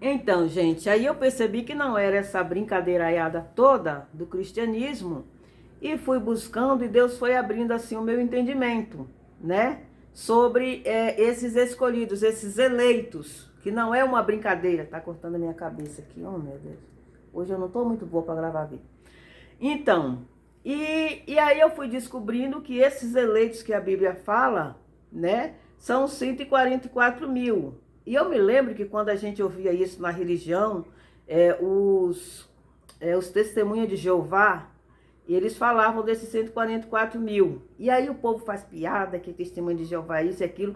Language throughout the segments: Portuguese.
Então, gente, aí eu percebi que não era essa brincadeiraiada toda do cristianismo e fui buscando e Deus foi abrindo assim o meu entendimento, né? Sobre esses escolhidos, esses eleitos, que não é uma brincadeira. Tá cortando a minha cabeça aqui, oh meu Deus. Hoje eu não tô muito boa para gravar vídeo. Então, e aí eu fui descobrindo que esses eleitos que a Bíblia fala, né, são 144 mil. E eu me lembro que quando a gente ouvia isso na religião, os testemunhas de Jeová, eles falavam desses 144 mil. E aí o povo faz piada que testemunho de Jeová é isso e aquilo.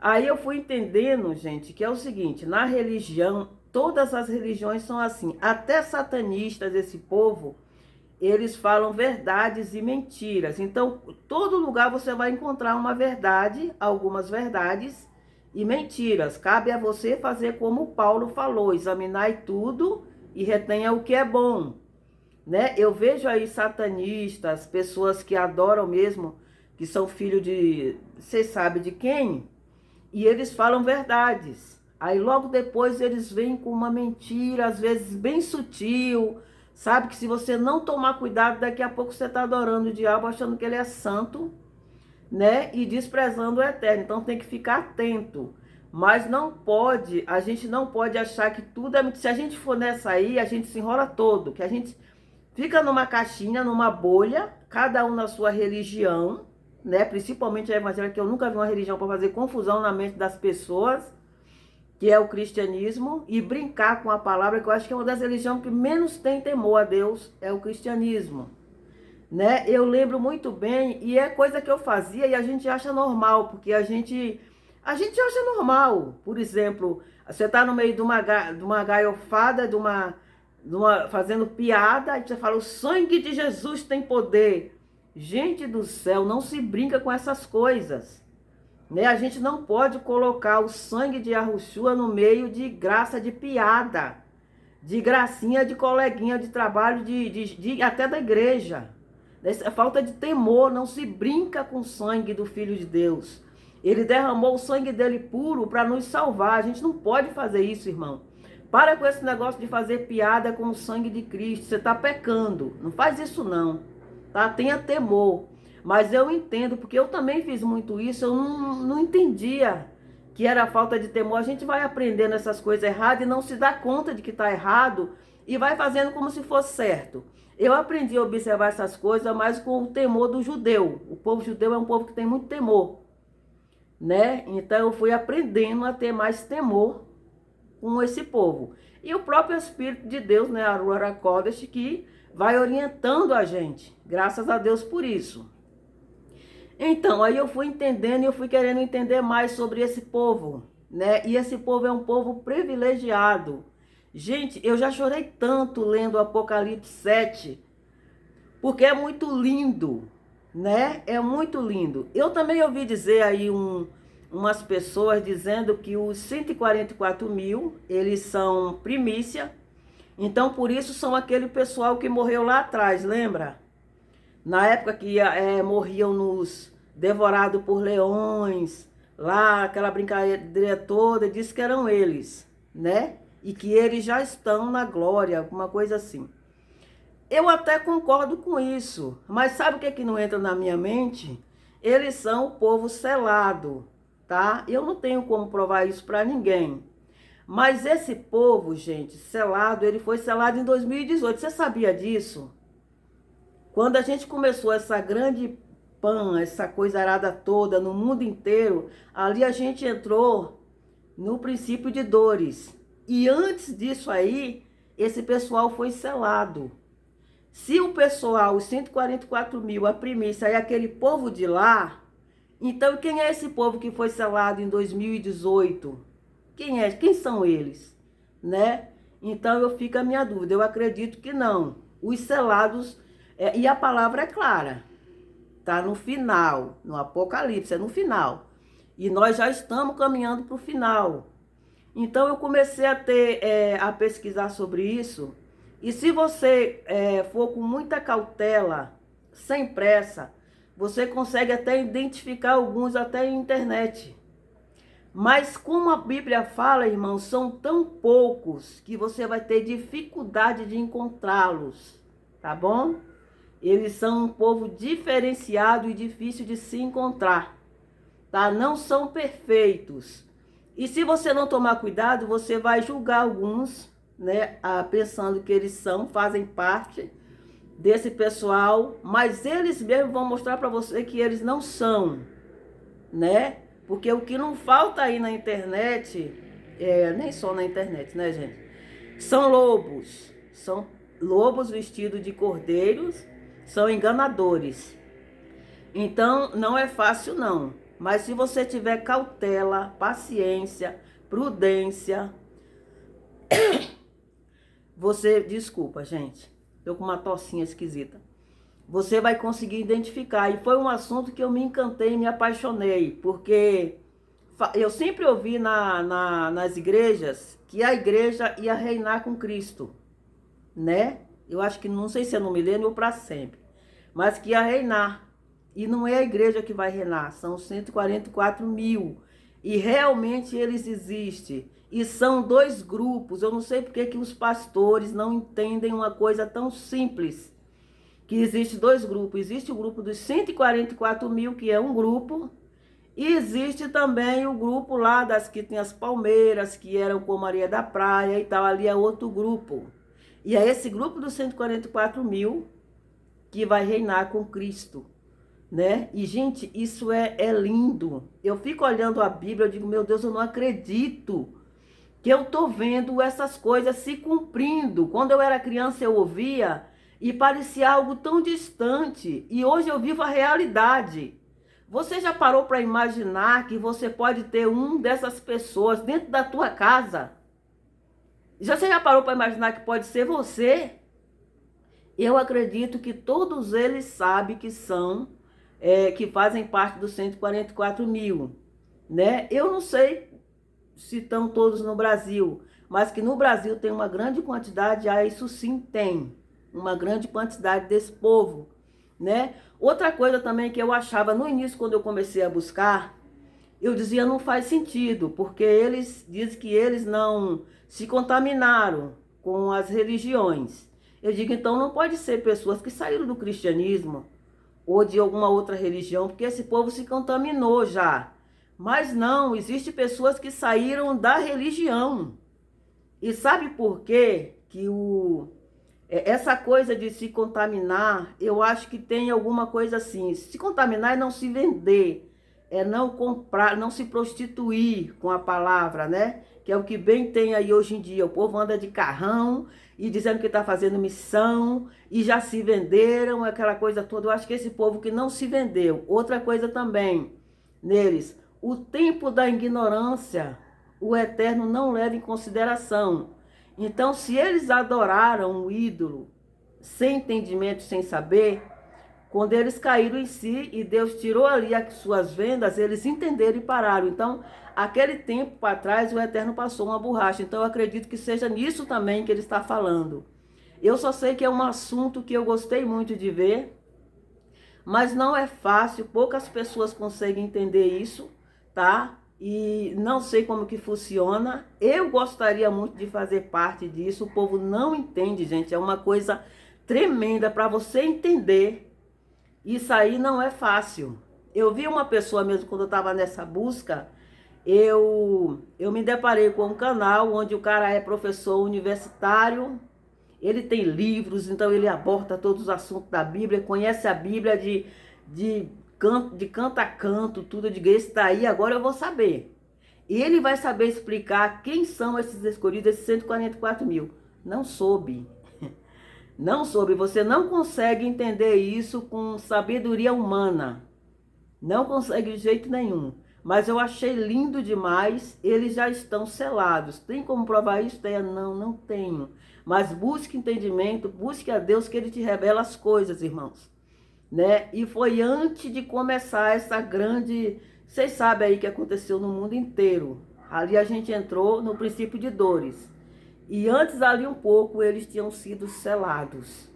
Aí eu fui entendendo, gente, que é o seguinte, na religião, todas as religiões são assim, até satanistas, esse povo, eles falam verdades e mentiras. Então, todo lugar você vai encontrar uma verdade, algumas verdades e mentiras. Cabe a você fazer como Paulo falou, examinar tudo e retenha o que é bom, né? Eu vejo aí satanistas, pessoas que adoram mesmo, que são filhos de, você sabe de quem? E eles falam verdades. Aí logo depois eles vêm com uma mentira, às vezes bem sutil, sabe? Que se você não tomar cuidado, daqui a pouco você está adorando o diabo, achando que ele é santo, né? E desprezando o eterno. Então tem que ficar atento. Mas não pode, a gente não pode achar que tudo é... Se a gente for nessa aí, a gente se enrola todo. Que a gente fica numa caixinha, numa bolha, cada um na sua religião, né? Principalmente a evangélica, que eu nunca vi uma religião para fazer confusão na mente das pessoas, que é o cristianismo, e brincar com a palavra, que eu acho que é uma das religiões que menos tem temor a Deus, é o cristianismo, né? Eu lembro muito bem, e é coisa que eu fazia e a gente acha normal, porque a gente acha normal. Por exemplo, você está no meio de uma gaiofada, fazendo piada, aí você fala, o sangue de Jesus tem poder. Gente do céu, não se brinca com essas coisas, né? A gente não pode colocar o sangue de Yahushua no meio de graça de piada, de gracinha de coleguinha de trabalho, até da igreja. Essa falta de temor, não se brinca com o sangue do Filho de Deus. Ele derramou o sangue dele puro para nos salvar. A gente não pode fazer isso, irmão. Para com esse negócio de fazer piada com o sangue de Cristo. Você está pecando. Não faz isso não. Tá? Tenha temor. Mas eu entendo, porque eu também fiz muito isso. Eu não entendia que era falta de temor. A gente vai aprendendo essas coisas erradas e não se dá conta de que está errado e vai fazendo como se fosse certo. Eu aprendi a observar essas coisas, mas com o temor do judeu. O povo judeu é um povo que tem muito temor, né? Então eu fui aprendendo a ter mais temor com esse povo. E o próprio Espírito de Deus, né, a Ruach Kodesh, que vai orientando a gente. Graças a Deus por isso. Então, aí eu fui entendendo e eu fui querendo entender mais sobre esse povo, né? E esse povo é um povo privilegiado. Gente, eu já chorei tanto lendo Apocalipse 7, porque é muito lindo, né? É muito lindo. Eu também ouvi dizer aí umas pessoas dizendo que os 144 mil, eles são primícia, então por isso são aquele pessoal que morreu lá atrás, lembra? Na época que morriam nos devorados por leões, lá aquela brincadeira toda, disse que eram eles, né? E que eles já estão na glória, alguma coisa assim. Eu até concordo com isso, mas sabe o que é que não entra na minha mente? Eles são o povo selado, tá? Eu não tenho como provar isso para ninguém. Mas esse povo, gente, selado, ele foi selado em 2018. Você sabia disso? Quando a gente começou essa grande pan, essa coisa arada toda no mundo inteiro, ali a gente entrou no princípio de dores. E antes disso aí, esse pessoal foi selado. Se o pessoal, os 144 mil, a primícia é aquele povo de lá, então quem é esse povo que foi selado em 2018? Quem é? Quem são eles? Né? Então eu fico a minha dúvida, eu acredito que não. Os selados, e a palavra é clara, tá no final, no Apocalipse, é no final. E nós já estamos caminhando para o final. Então eu comecei a pesquisar sobre isso. E se você for com muita cautela, sem pressa, você consegue até identificar alguns até em internet. Mas como a Bíblia fala, irmãos, são tão poucos que você vai ter dificuldade de encontrá-los, tá bom? Eles são um povo diferenciado e difícil de se encontrar, tá? Não são perfeitos. E se você não tomar cuidado, você vai julgar alguns, né? Pensando que eles fazem parte desse pessoal, mas eles mesmos vão mostrar para você que eles não são, né? Porque o que não falta aí na internet, nem só na internet, né, gente? São lobos vestidos de cordeiros, são enganadores. Então, não é fácil não, mas se você tiver cautela, paciência, prudência, desculpa, gente, tô com uma tossinha esquisita. Você vai conseguir identificar. E foi um assunto que eu me encantei e me apaixonei, porque eu sempre ouvi nas igrejas que a igreja ia reinar com Cristo, né? Eu acho que, não sei se é no milênio ou para sempre, mas que ia reinar. E não é a igreja que vai reinar, são 144 mil. E realmente eles existem. E são dois grupos. Eu não sei porque que os pastores não entendem uma coisa tão simples. Que existe dois grupos. Existe o grupo dos 144 mil, que é um grupo. E existe também o grupo lá das que tem as palmeiras, que eram com Maria da Praia e tal. Ali é outro grupo. E é esse grupo dos 144 mil que vai reinar com Cristo, né? E, gente, isso é lindo. Eu fico olhando a Bíblia, eu digo, meu Deus, eu não acredito que eu tô vendo essas coisas se cumprindo. Quando eu era criança, eu ouvia e parecia algo tão distante. E hoje eu vivo a realidade. Você já parou para imaginar que você pode ter um dessas pessoas dentro da tua casa? Você já parou para imaginar que pode ser você? Eu acredito que todos eles sabem que que fazem parte dos 144 mil, né? Eu não sei se estão todos no Brasil, mas que no Brasil tem uma grande quantidade, isso sim tem, uma grande quantidade desse povo, né? Outra coisa também que eu achava no início, quando eu comecei a buscar, eu dizia, não faz sentido, porque eles dizem que eles não se contaminaram com as religiões. Eu digo, então não pode ser pessoas que saíram do cristianismo ou de alguma outra religião, porque esse povo se contaminou já. Mas não, existem pessoas que saíram da religião. E sabe por quê? Essa coisa de se contaminar, eu acho que tem alguma coisa assim. Se contaminar é não se vender, é não comprar, não se prostituir com a palavra, né? Que é o que bem tem aí hoje em dia. O povo anda de carrão e dizendo que está fazendo missão e já se venderam, aquela coisa toda. Eu acho que esse povo que não se vendeu. Outra coisa também neles, o tempo da ignorância, o Eterno não leva em consideração. Então, se eles adoraram o ídolo sem entendimento, sem saber, quando eles caíram em si e Deus tirou ali as suas vendas, eles entenderam e pararam. Então, aquele tempo para trás, o Eterno passou uma borracha. Então, eu acredito que seja nisso também que ele está falando. Eu só sei que é um assunto que eu gostei muito de ver, mas não é fácil, poucas pessoas conseguem entender isso, tá? E não sei como que funciona. Eu gostaria muito de fazer parte disso. O povo não entende, gente. É uma coisa tremenda para você entender. Isso aí não é fácil. Eu vi uma pessoa mesmo, quando eu estava nessa busca, eu me deparei com um canal onde o cara é professor universitário, ele tem livros, então ele aborda todos os assuntos da Bíblia, conhece a Bíblia de canto a canto, tudo de igreja. Está aí, agora eu vou saber. E ele vai saber explicar quem são esses escolhidos, esses 144 mil. Não soube. Não soube. Você não consegue entender isso com sabedoria humana. Não consegue de jeito nenhum. Mas eu achei lindo demais. Eles já estão selados. Tem como provar isso? Não, não tenho. Mas busque entendimento, busque a Deus que Ele te revela as coisas, irmãos. Né? E foi antes de começar essa grande... Vocês sabem aí que aconteceu no mundo inteiro. Ali a gente entrou no princípio de dores. E antes ali um pouco eles tinham sido selados.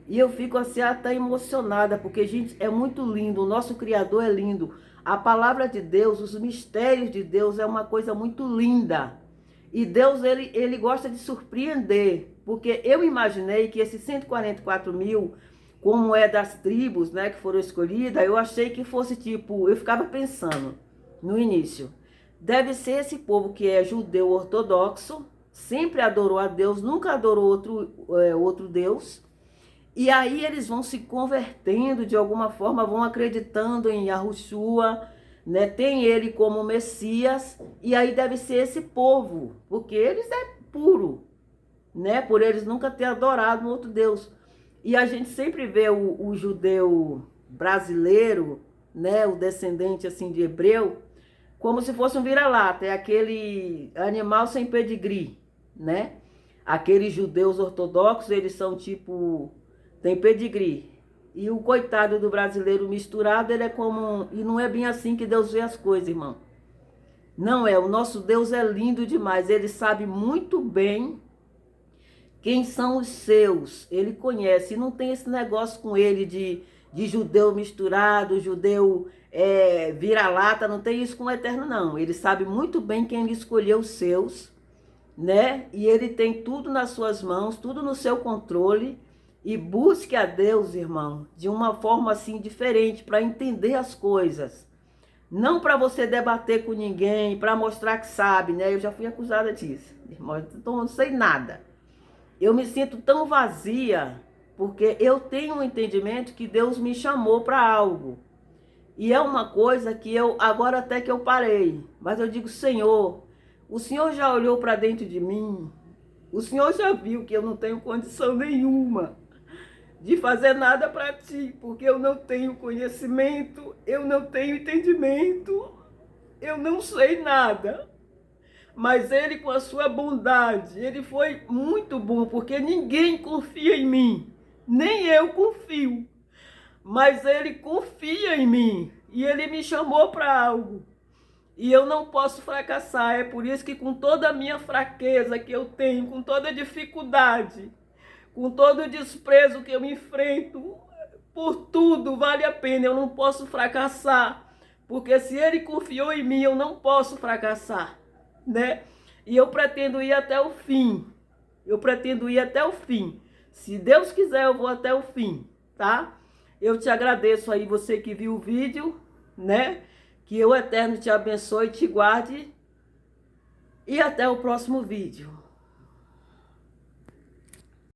E eu fico assim até emocionada, porque, gente, é muito lindo. O nosso Criador é lindo. A palavra de Deus, os mistérios de Deus é uma coisa muito linda. E Deus, ele gosta de surpreender, porque eu imaginei que esses 144 mil, como é das tribos, né, que foram escolhidas, eu achei que fosse tipo, eu ficava pensando no início, deve ser esse povo que é judeu ortodoxo, sempre adorou a Deus, nunca adorou outro Deus, e aí eles vão se convertendo de alguma forma, vão acreditando em Yahushua, né? Tem ele como Messias, e aí deve ser esse povo, porque eles é puro, né? Por eles nunca ter adorado um outro Deus. E a gente sempre vê o judeu brasileiro, né? O descendente assim de hebreu, como se fosse um vira-lata, é aquele animal sem pedigree, né? Aqueles judeus ortodoxos, eles são tipo, tem pedigree. E o coitado do brasileiro misturado, ele é como... E não é bem assim que Deus vê as coisas, irmão. Não é, o nosso Deus é lindo demais. Ele sabe muito bem quem são os seus. Ele conhece. E não tem esse negócio com ele de judeu misturado, judeu vira-lata. Não tem isso com o Eterno, não. Ele sabe muito bem quem ele escolheu os seus, né? E ele tem tudo nas suas mãos, tudo no seu controle. E busque a Deus, irmão, de uma forma assim diferente, para entender as coisas. Não para você debater com ninguém, para mostrar que sabe, né? Eu já fui acusada disso, irmão, então eu não sei nada. Eu me sinto tão vazia, porque eu tenho um entendimento que Deus me chamou para algo. E é uma coisa que eu, agora até que eu parei, mas eu digo, Senhor, o Senhor já olhou para dentro de mim, o Senhor já viu que eu não tenho condição nenhuma de fazer nada para ti, porque eu não tenho conhecimento, eu não tenho entendimento, eu não sei nada. Mas ele, com a sua bondade, ele foi muito bom, porque ninguém confia em mim, nem eu confio. Mas ele confia em mim e ele me chamou para algo. E eu não posso fracassar, é por isso que com toda a minha fraqueza que eu tenho, com toda a dificuldade, com todo o desprezo que eu me enfrento, por tudo vale a pena, eu não posso fracassar, porque se ele confiou em mim, eu não posso fracassar, né? E eu pretendo ir até o fim, se Deus quiser eu vou até o fim, tá? Eu te agradeço aí, você que viu o vídeo, né? Que o Eterno te abençoe e te guarde, e até o próximo vídeo.